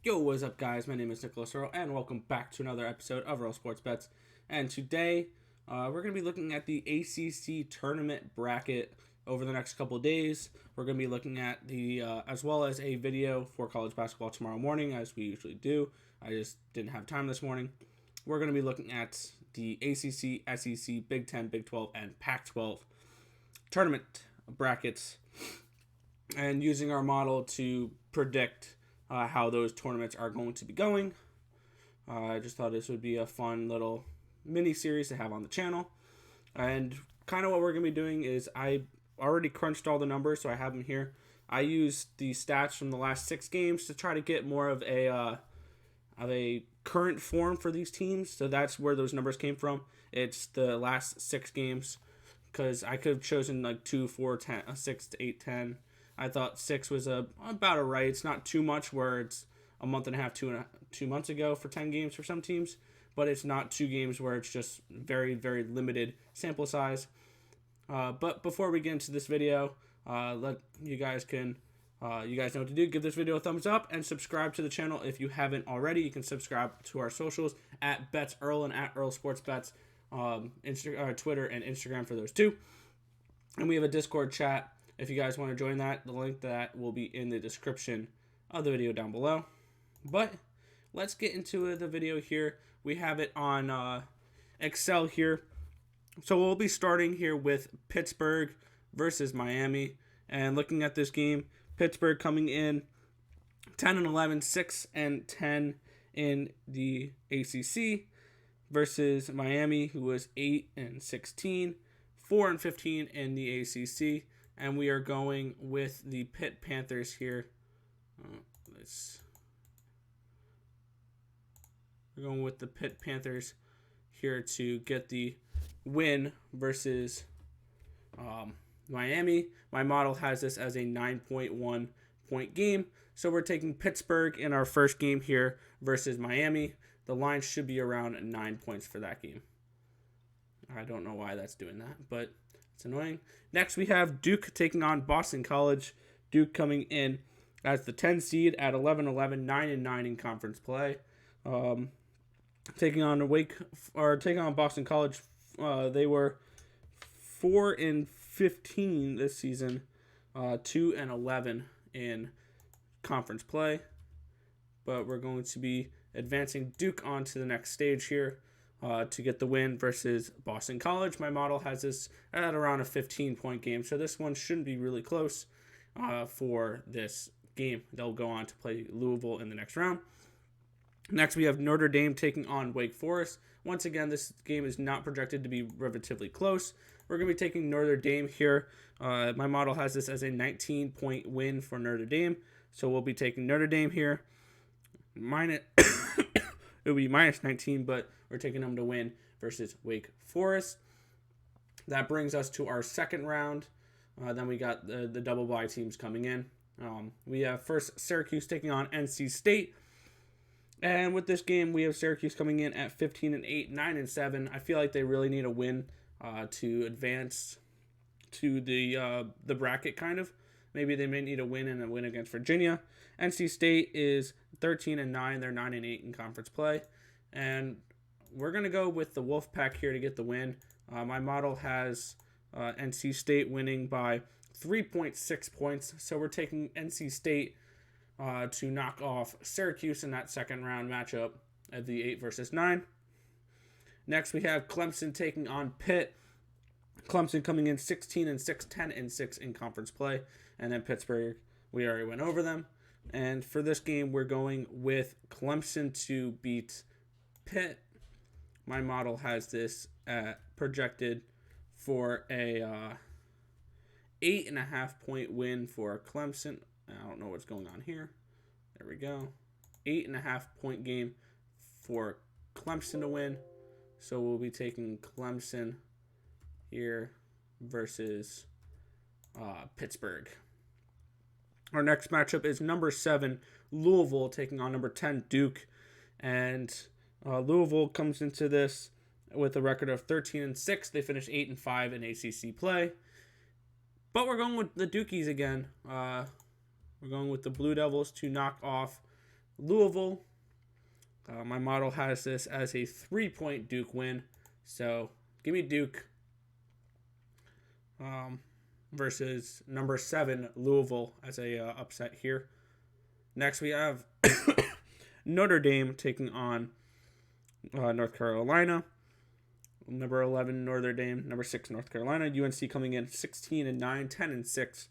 Yo, what's up, guys? My name is Nicholas Earl, and welcome back to another episode of Earl Sports Bets. And today, we're going to be looking at the ACC tournament bracket over the next couple of days. We're going to be looking at the, as well as a video for college basketball tomorrow morning, as we usually do. I just didn't have time this morning. We're going to be looking at the ACC, SEC, Big 10, Big 12, and Pac-12 tournament brackets, and using our model to predict how those tournaments are going to be going. I just thought this would be a fun little mini series to have on the channel. And kind of what we're going to be doing is I already crunched all the numbers, so I have them here. I used the stats from the last 6 games to try to get more of a current form for these teams. So that's where those numbers came from. It's the last 6 games, because I could have chosen like 2, 4, 10, 6 to 8, 10. I thought 6 was about a right. It's not too much where it's a month and a half, 2 months ago for 10 games for some teams, but it's not 2 games where it's just very, very limited sample size. But before we get into this video, you guys know what to do. Give this video a thumbs up and subscribe to the channel if you haven't already. You can subscribe to our socials at BetsEarl and at Earl Sports Bets, Twitter and Instagram for those two. And we have a Discord chat. If you guys want to join that, the link to that will be in the description of the video down below. But let's get into the video here. We have it on Excel here. So we'll be starting here with Pittsburgh versus Miami. And looking at this game, Pittsburgh coming in 10-11, 6-10 in the ACC versus Miami, who was 8-16, 4-15 in the ACC. And we are going with the Pitt Panthers here. We're going with the Pitt Panthers here to get the win versus Miami. My model has this as a 9.1 point game. So we're taking Pittsburgh in our first game here versus Miami. The line should be around 9 points for that game. I don't know why that's doing that, but it's annoying. Next, we have Duke taking on Boston College. Duke coming in as the 10 seed at 11-11, 9-9 in conference play. Taking on Boston College. They were 4-15 this season, 2-11 in conference play. But we're going to be advancing Duke on to the next stage here to get the win versus Boston College. My model has this at around a 15-point game, so this one shouldn't be really close for this game. They'll go on to play Louisville in the next round. Next, we have Notre Dame taking on Wake Forest. Once again, this game is not projected to be relatively close. We're going to be taking Notre Dame here. My model has this as a 19-point win for Notre Dame, so we'll be taking Notre Dame here. It would be minus 19, but we're taking them to win versus Wake Forest. That brings us to our second round. Then we got the double bye teams coming in. We have first Syracuse taking on NC State. And with this game, we have Syracuse coming in at 15-8, 9-7. I feel like they really need a win to advance to the bracket, kind of. Maybe they may need a win and a win against Virginia. NC State is 13-9. They're 9-8 in conference play. And we're going to go with the Wolfpack here to get the win. My model has NC State winning by 3.6 points. So we're taking NC State to knock off Syracuse in that second round matchup at the 8 versus 9. Next, we have Clemson taking on Pitt. Clemson coming in 16-6, 10-6 in conference play. And then Pittsburgh, we already went over them. And for this game, we're going with Clemson to beat Pitt. My model has this projected for a 8.5 point win for Clemson. I don't know what's going on here. There we go. 8.5 point game for Clemson to win. So we'll be taking Clemson here versus Pittsburgh. Our next matchup is number 7, Louisville, taking on number 10, Duke. And Louisville comes into this with a record of 13-6. They finished 8-5 in ACC play. But we're going with the Dukies again. We're going with the Blue Devils to knock off Louisville. My model has this as a 3-point Duke win. So give me Duke versus number 7 Louisville as a upset here. Next we have Notre Dame taking on North Carolina. Number 11 Notre Dame, number 6 North Carolina. UNC coming in 16-9, 10-6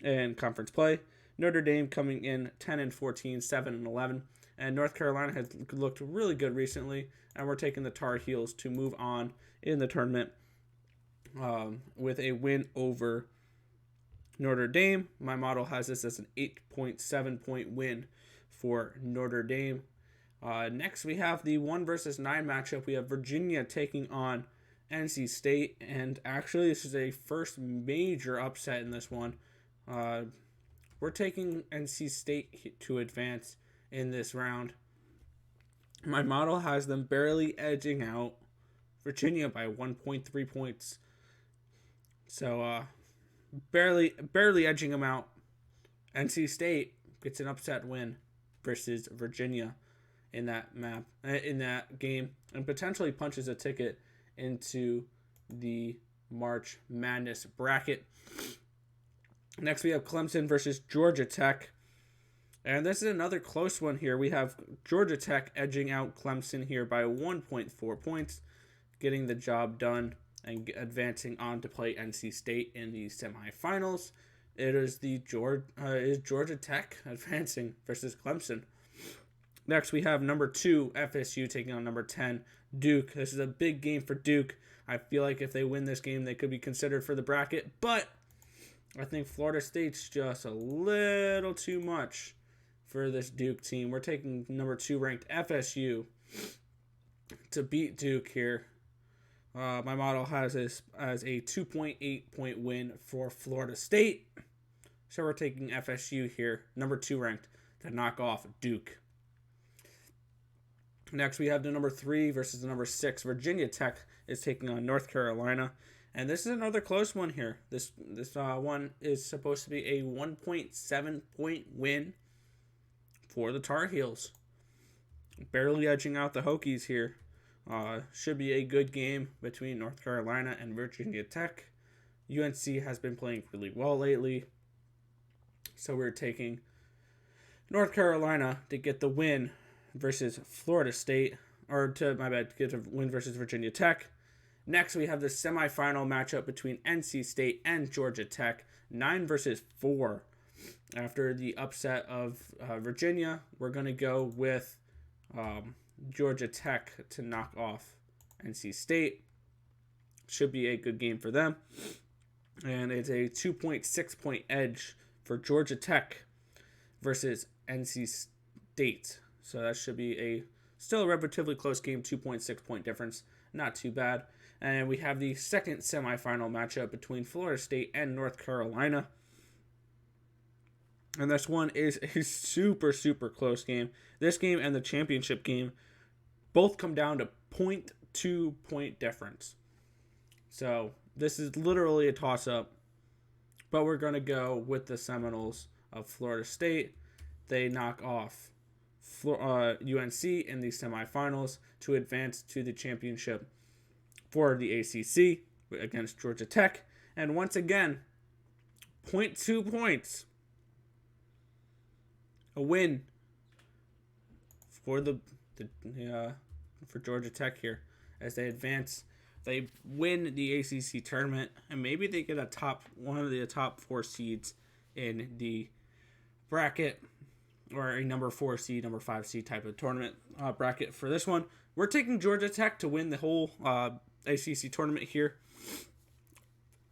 in conference play. Notre Dame coming in 10-14, 7-11. And North Carolina has looked really good recently, and we're taking the Tar Heels to move on in the tournament with a win over Notre Dame. My model has this as an 8.7-point win for Notre Dame. Next, we have the 1 versus 9 matchup. We have Virginia taking on NC State, and actually, this is a first major upset in this one. We're taking NC State to advance in this round. My model has them barely edging out Virginia by 1.3 points. So, barely edging them out. NC State gets an upset win versus Virginia in that game, and potentially punches a ticket into the March Madness bracket. Next, we have Clemson versus Georgia Tech. And this is another close one here. We have Georgia Tech edging out Clemson here by 1.4 points, getting the job done and advancing on to play NC State in the semifinals. It is Georgia Tech advancing versus Clemson. Next, we have number 2 FSU taking on number 10 Duke. This is a big game for Duke. I feel like if they win this game, they could be considered for the bracket, but I think Florida State's just a little too much for this Duke team. We're taking number 2 ranked FSU to beat Duke here. My model has this as a 2.8-point win for Florida State. So we're taking FSU here, number 2 ranked, to knock off Duke. Next, we have the number 3 versus the number 6. Virginia Tech is taking on North Carolina. And this is another close one here. This one is supposed to be a 1.7-point win for the Tar Heels. Barely edging out the Hokies here. Should be a good game between North Carolina and Virginia Tech. UNC has been playing really well lately. So we're taking North Carolina to get the win versus Florida State. Get a win versus Virginia Tech. Next, we have the semifinal matchup between NC State and Georgia Tech, 9 versus 4. After the upset of Virginia, we're going to go with Georgia Tech to knock off NC State. Should be a good game for them. And it's a 2.6-point edge for Georgia Tech versus NC State. So that should be still a relatively close game, 2.6-point difference. Not too bad. And we have the second semifinal matchup between Florida State and North Carolina. And this one is a super, super close game. This game and the championship game both come down to 0.2-point difference. So this is literally a toss-up. But we're going to go with the Seminoles of Florida State. They knock off UNC in the semifinals to advance to the championship for the ACC against Georgia Tech. And once again, 0.2 points. A win for for Georgia Tech here as they advance. They win the ACC tournament, and maybe they get one of the top 4 seeds in the bracket, or a number 4 seed, number 5 seed type of tournament bracket for this one. We're taking Georgia Tech to win the whole ACC tournament here.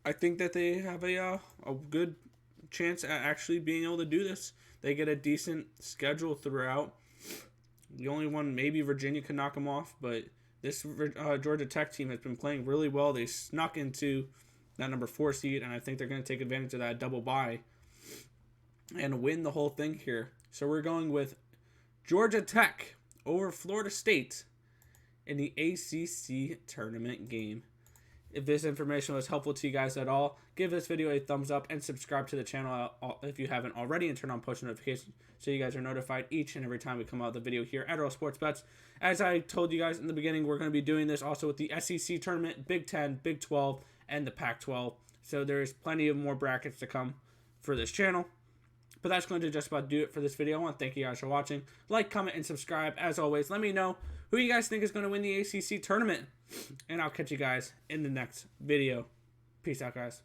I think that they have a good chance at actually being able to do this. They get a decent schedule throughout. The only one, maybe Virginia can knock them off, but this Georgia Tech team has been playing really well. They snuck into that number 4 seed, and I think they're going to take advantage of that double bye and win the whole thing here. So we're going with Georgia Tech over Florida State in the ACC tournament game. If this information was helpful to you guys at all, give this video a thumbs up and subscribe to the channel if you haven't already, and turn on post notifications so you guys are notified each and every time we come out with a video here at Earl Sports Bets. As I told you guys in the beginning, we're going to be doing this also with the SEC tournament, Big 10, Big 12, and the Pac-12. So there's plenty of more brackets to come for this channel. But that's going to just about do it for this video. I want to thank you guys for watching. Like, comment, and subscribe. As always, let me know who you guys think is going to win the ACC tournament. And I'll catch you guys in the next video. Peace out, guys.